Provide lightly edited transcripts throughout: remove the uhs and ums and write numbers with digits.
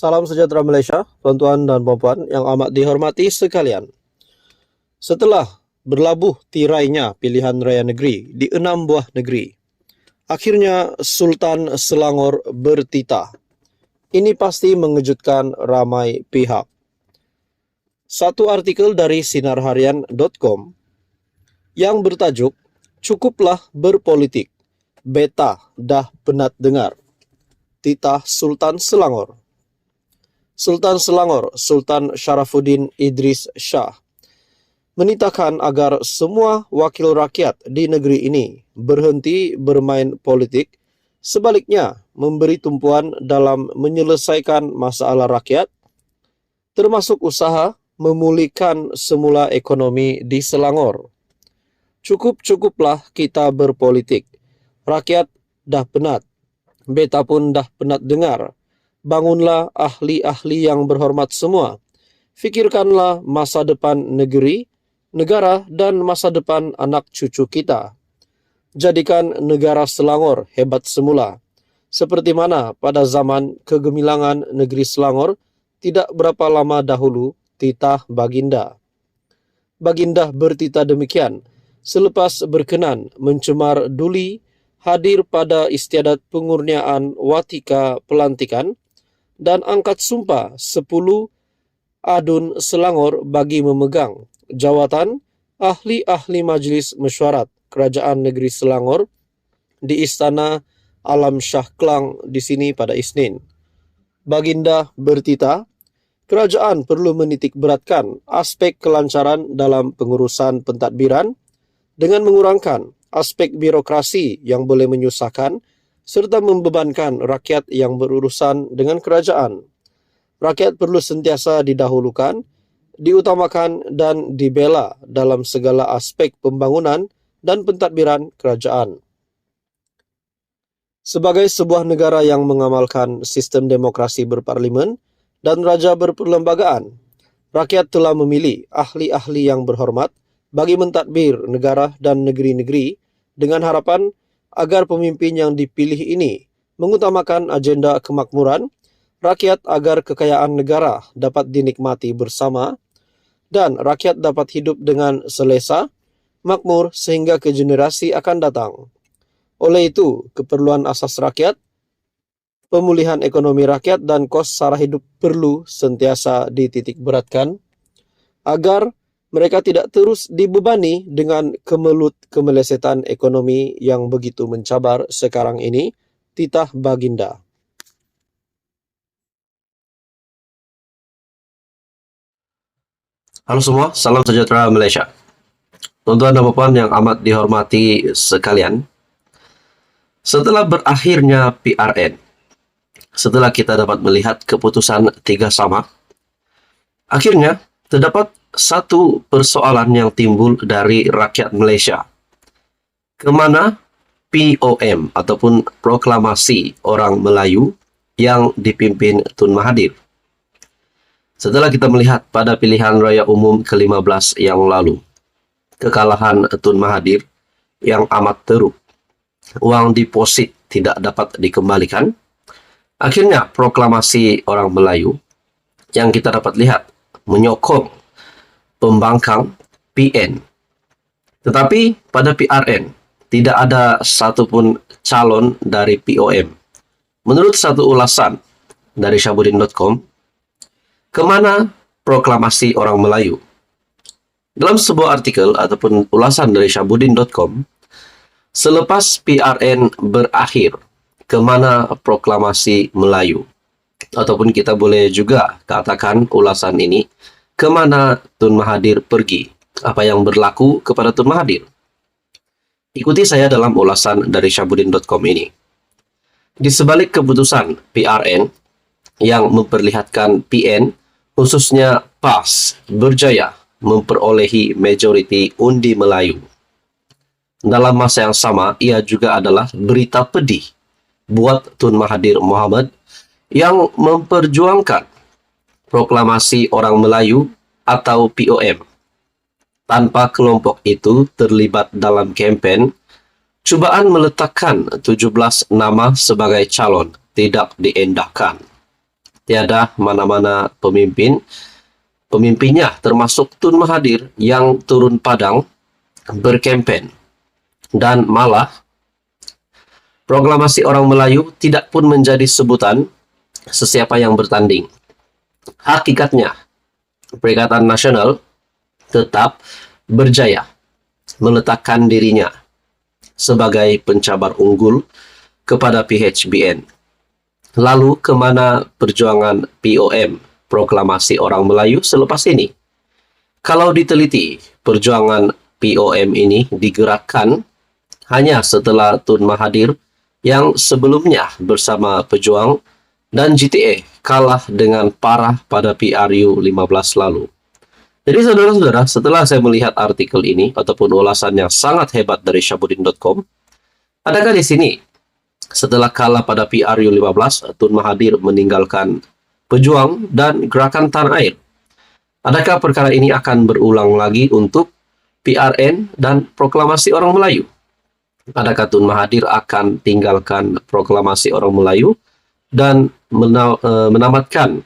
Salam sejahtera Malaysia, tuan-tuan dan puan-puan yang amat dihormati sekalian. Setelah berlabuh tirainya pilihan raya negeri di 6 buah negeri, akhirnya Sultan Selangor bertitah. Ini pasti mengejutkan ramai pihak. Satu artikel dari sinarharian.com yang bertajuk "Cukuplah berpolitik, beta dah penat dengar, titah Sultan Selangor". Sultan Selangor, Sultan Sharafuddin Idris Shah, menitahkan agar semua wakil rakyat di negeri ini berhenti bermain politik, sebaliknya memberi tumpuan dalam menyelesaikan masalah rakyat, termasuk usaha memulihkan semula ekonomi di Selangor. Cukuplah kita berpolitik. Rakyat dah penat. Beta pun dah penat dengar. Bangunlah ahli-ahli yang berhormat semua. Fikirkanlah masa depan negeri, negara dan masa depan anak cucu kita. Jadikan negara Selangor hebat semula. Seperti mana pada zaman kegemilangan negeri Selangor tidak berapa lama dahulu titah Baginda. Baginda bertitah demikian selepas berkenan mencemar duli hadir pada istiadat pengurniaan watika pelantikan dan angkat sumpah 10 adun Selangor bagi memegang jawatan ahli-ahli Majlis Mesyuarat Kerajaan Negeri Selangor di Istana Alam Shah Klang di sini pada Isnin. Baginda bertitah, kerajaan perlu menitik beratkan aspek kelancaran dalam pengurusan pentadbiran dengan mengurangkan aspek birokrasi yang boleh menyusahkan serta membebankan rakyat yang berurusan dengan kerajaan. Rakyat perlu sentiasa didahulukan, diutamakan dan dibela dalam segala aspek pembangunan dan pentadbiran kerajaan. Sebagai sebuah negara yang mengamalkan sistem demokrasi berparlimen dan raja berperlembagaan, rakyat telah memilih ahli-ahli yang berhormat bagi mentadbir negara dan negeri-negeri dengan harapan agar pemimpin yang dipilih ini mengutamakan agenda kemakmuran rakyat agar kekayaan negara dapat dinikmati bersama dan rakyat dapat hidup dengan selesa, makmur sehingga ke generasi akan datang. Oleh itu, keperluan asas rakyat, pemulihan ekonomi rakyat dan kos sara hidup perlu sentiasa dititik beratkan agar mereka tidak terus dibebani dengan kemelut kemelesetan ekonomi yang begitu mencabar sekarang ini, titah Baginda. Halo semua, salam sejahtera Malaysia. Tuan-tuan dan puan yang amat dihormati sekalian, setelah berakhirnya PRN, setelah kita dapat melihat keputusan 3 sama, akhirnya terdapat satu persoalan yang timbul dari rakyat Malaysia. Kemana POM ataupun Proklamasi Orang Melayu yang dipimpin Tun Mahathir? Setelah kita melihat pada pilihan raya umum ke-15 yang lalu, kekalahan Tun Mahathir yang amat teruk, uang deposit tidak dapat dikembalikan, akhirnya Proklamasi Orang Melayu yang kita dapat lihat menyokong pembangkang PN. Tetapi pada PRN tidak ada satupun calon dari POM. Menurut satu ulasan dari Syabuddin.com, kemana Proklamasi Orang Melayu? Dalam sebuah artikel ataupun ulasan dari Syabuddin.com, selepas PRN berakhir, kemana Proklamasi Melayu? Ataupun kita boleh juga katakan ulasan ini, kemana Tun Mahathir pergi? Apa yang berlaku kepada Tun Mahathir? Ikuti saya dalam ulasan dari Syabuddin.com ini. Di sebalik keputusan PRN yang memperlihatkan PN, khususnya PAS, berjaya memperolehi majoriti undi Melayu. Dalam masa yang sama, ia juga adalah berita pedih buat Tun Mahathir Mohamad yang memperjuangkan Proklamasi Orang Melayu atau POM. Tanpa kelompok itu terlibat dalam kempen, cubaan meletakkan 17 nama sebagai calon tidak diendahkan. tiada mana-mana pemimpinnya termasuk Tun Mahathir yang turun padang berkempen, dan malah proklamasi orang Melayu tidak pun menjadi sebutan sesiapa yang bertanding. Hakikatnya, Perikatan Nasional tetap berjaya meletakkan dirinya sebagai pencabar unggul kepada PHBN. Lalu kemana perjuangan POM, Proklamasi Orang Melayu, selepas ini? Kalau diteliti, perjuangan POM ini digerakkan hanya setelah Tun Mahathir yang sebelumnya bersama Pejuang dan GTA kalah dengan parah pada PRU 15 lalu. Jadi saudara-saudara, setelah saya melihat artikel ini ataupun ulasan yang sangat hebat dari Syahbudin.com, adakah di sini setelah kalah pada PRU 15, Tun Mahathir meninggalkan Pejuang dan Gerakan Tanah Air? Adakah perkara ini akan berulang lagi untuk PRN dan Proklamasi Orang Melayu? Adakah Tun Mahathir akan tinggalkan Proklamasi Orang Melayu dan menamatkan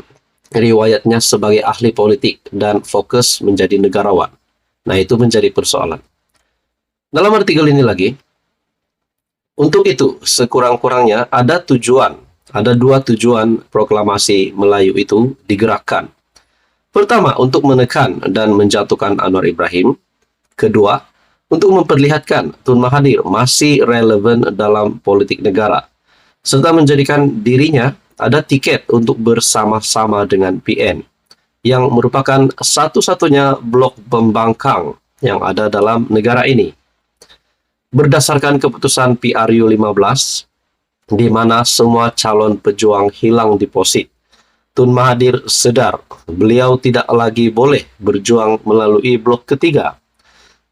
riwayatnya sebagai ahli politik dan fokus menjadi negarawan? Nah, itu menjadi persoalan. Dalam artikel ini lagi, untuk itu, sekurang-kurangnya ada dua tujuan proklamasi Melayu itu digerakkan. Pertama, untuk menekan dan menjatuhkan Anwar Ibrahim. Kedua, untuk memperlihatkan Tun Mahathir masih relevan dalam politik negara, serta menjadikan dirinya ada tiket untuk bersama-sama dengan PN, yang merupakan satu-satunya blok pembangkang yang ada dalam negara ini. Berdasarkan keputusan PRU 15, di mana semua calon pejuang hilang deposit, Tun Mahathir sedar beliau tidak lagi boleh berjuang melalui blok ketiga,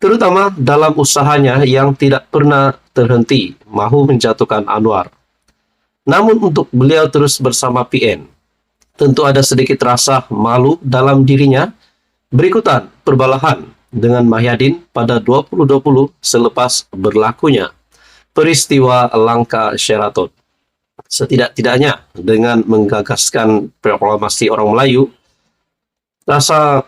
terutama dalam usahanya yang tidak pernah terhenti mahu menjatuhkan Anwar. Namun untuk beliau terus bersama PN, tentu ada sedikit rasa malu dalam dirinya berikutan perbalahan dengan Mahyadin pada 2020 selepas berlakunya peristiwa langka Sheraton. Setidak-tidaknya dengan menggagaskan proklamasi orang Melayu, rasa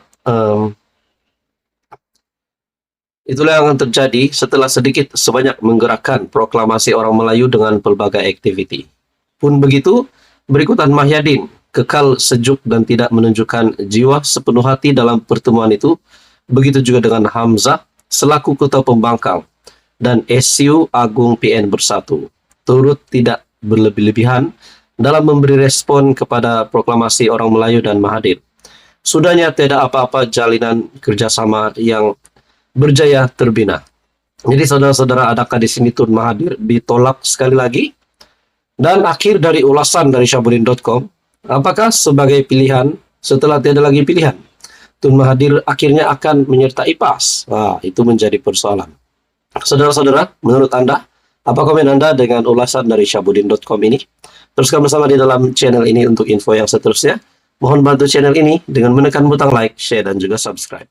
itulah yang akan terjadi setelah sedikit sebanyak menggerakkan proklamasi orang Melayu dengan pelbagai aktiviti. Pun begitu, berikutan Mahyadin kekal sejuk dan tidak menunjukkan jiwa sepenuh hati dalam pertemuan itu. Begitu juga dengan Hamzah selaku ketua pembangkang dan SU Agung PN Bersatu turut tidak berlebih-lebihan dalam memberi respon kepada proklamasi orang Melayu dan Mahathir. Sudahnya tidak apa-apa jalinan kerjasama yang berjaya terbina. Jadi saudara-saudara, adakah di sini Tun Mahathir ditolak sekali lagi? Dan akhir dari ulasan dari Syahbudin.com, apakah sebagai pilihan setelah tiada lagi pilihan, Tun Mahathir akhirnya akan menyertai PAS? Nah, itu menjadi persoalan. Saudara-saudara, menurut Anda, apa komen Anda dengan ulasan dari Syahbudin.com ini? Teruskan bersama di dalam channel ini untuk info yang seterusnya. Mohon bantu channel ini dengan menekan butang like, share, dan juga subscribe.